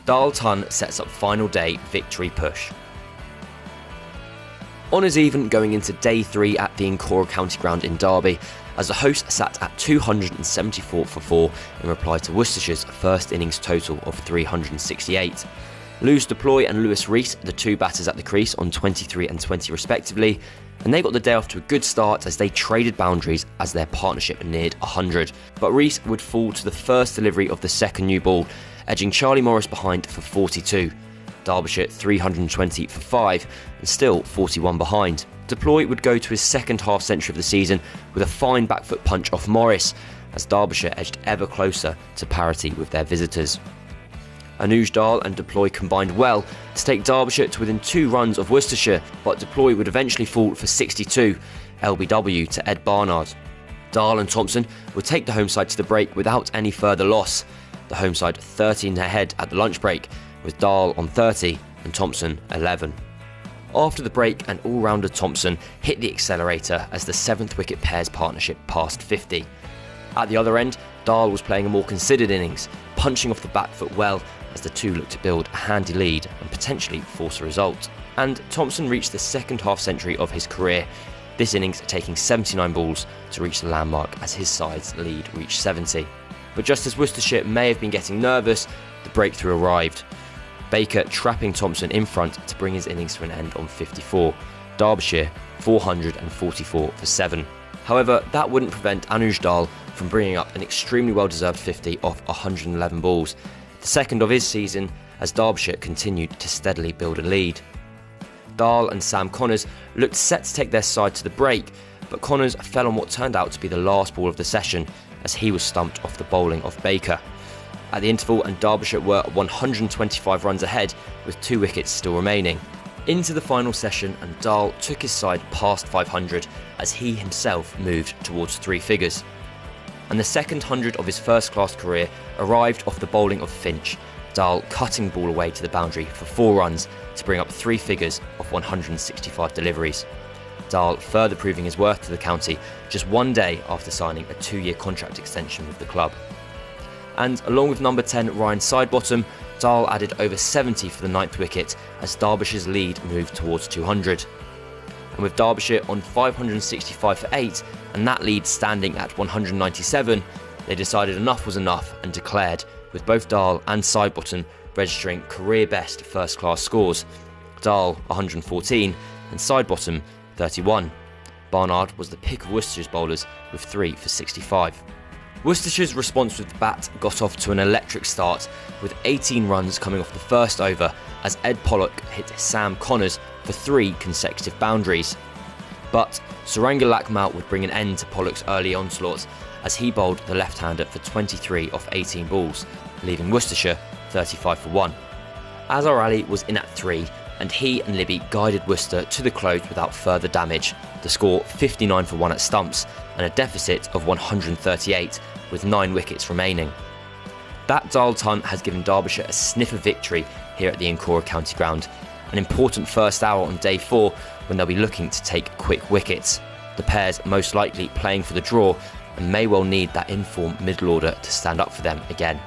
Dal Ton sets up final day victory push. Honours even going into day 3 at the Ancora County Ground in Derby, as the host sat at 274 for 4 in reply to Worcestershire's first innings total of 368. Luz Deploy and Lewis Rees, the two batters at the crease on 23 and 20 respectively, and they got the day off to a good start as they traded boundaries as their partnership neared 100. But Rees would fall to the first delivery of the second new ball, edging Charlie Morris behind for 42. Derbyshire 320 for 5 and still 41 behind. Deploy would go to his second half century of the season with a fine back foot punch off Morris as Derbyshire edged ever closer to parity with their visitors. Anuj Dal and Deploy combined well to take Derbyshire to within 2 runs of Worcestershire, but Deploy would eventually fall for 62, LBW to Ed Barnard. Dal and Thompson would take the home side to the break without any further loss. The home side 13 ahead at the lunch break, with Dal on 30 and Thompson 11. After the break, an all-rounder Thompson hit the accelerator as the 7th wicket pairs partnership passed 50. At the other end, Dal was playing a more considered innings, punching off the back foot well as the two looked to build a handy lead and potentially force a result. And Thompson reached the second half century of his career, this innings taking 79 balls to reach the landmark as his side's lead reached 70. But just as Worcestershire may have been getting nervous, the breakthrough arrived. Baker trapping Thompson in front to bring his innings to an end on 54. Derbyshire 444 for 7. However, that wouldn't prevent Anuj Dal from bringing up an extremely well-deserved 50 off 111 balls, the second of his season, as Derbyshire continued to steadily build a lead. Dal and Sam Connors looked set to take their side to the break, but Connors fell on what turned out to be the last ball of the session, as he was stumped off the bowling of Baker. At the interval, and Derbyshire were 125 runs ahead with 2 wickets still remaining. Into the final session, and Dal took his side past 500 as he himself moved towards 3 figures. And the second 100 of his first-class career arrived off the bowling of Finch, Dal cutting the ball away to the boundary for 4 runs to bring up 3 figures of 165 deliveries. Dal further proving his worth to the county just 1 day after signing a 2-year contract extension with the club. And along with number 10 Ryan Sidebottom, Dal added over 70 for the 9th wicket as Derbyshire's lead moved towards 200. And with Derbyshire on 565 for 8 and that lead standing at 197, they decided enough was enough and declared, with both Dal and Sidebottom registering career best first-class scores. Dal 114 and Sidebottom 31. Barnard was the pick of Worcestershire's bowlers with 3 for 65. Worcestershire's response with the bat got off to an electric start, with 18 runs coming off the first over as Ed Pollock hit Sam Connors for 3 consecutive boundaries. But Suranga Lakmal would bring an end to Pollock's early onslaughts as he bowled the left-hander for 23 off 18 balls, leaving Worcestershire 35 for 1. Azhar Ali was in at 3, and he and Libby guided Worcester to the close without further damage. The score 59 for 1 at stumps and a deficit of 138 with 9 wickets remaining. That Dal Ton has given Derbyshire a sniff of victory here at the Ancora County Ground, an important first hour on day 4 when they'll be looking to take quick wickets. The pairs most likely playing for the draw and may well need that in-form middle order to stand up for them again.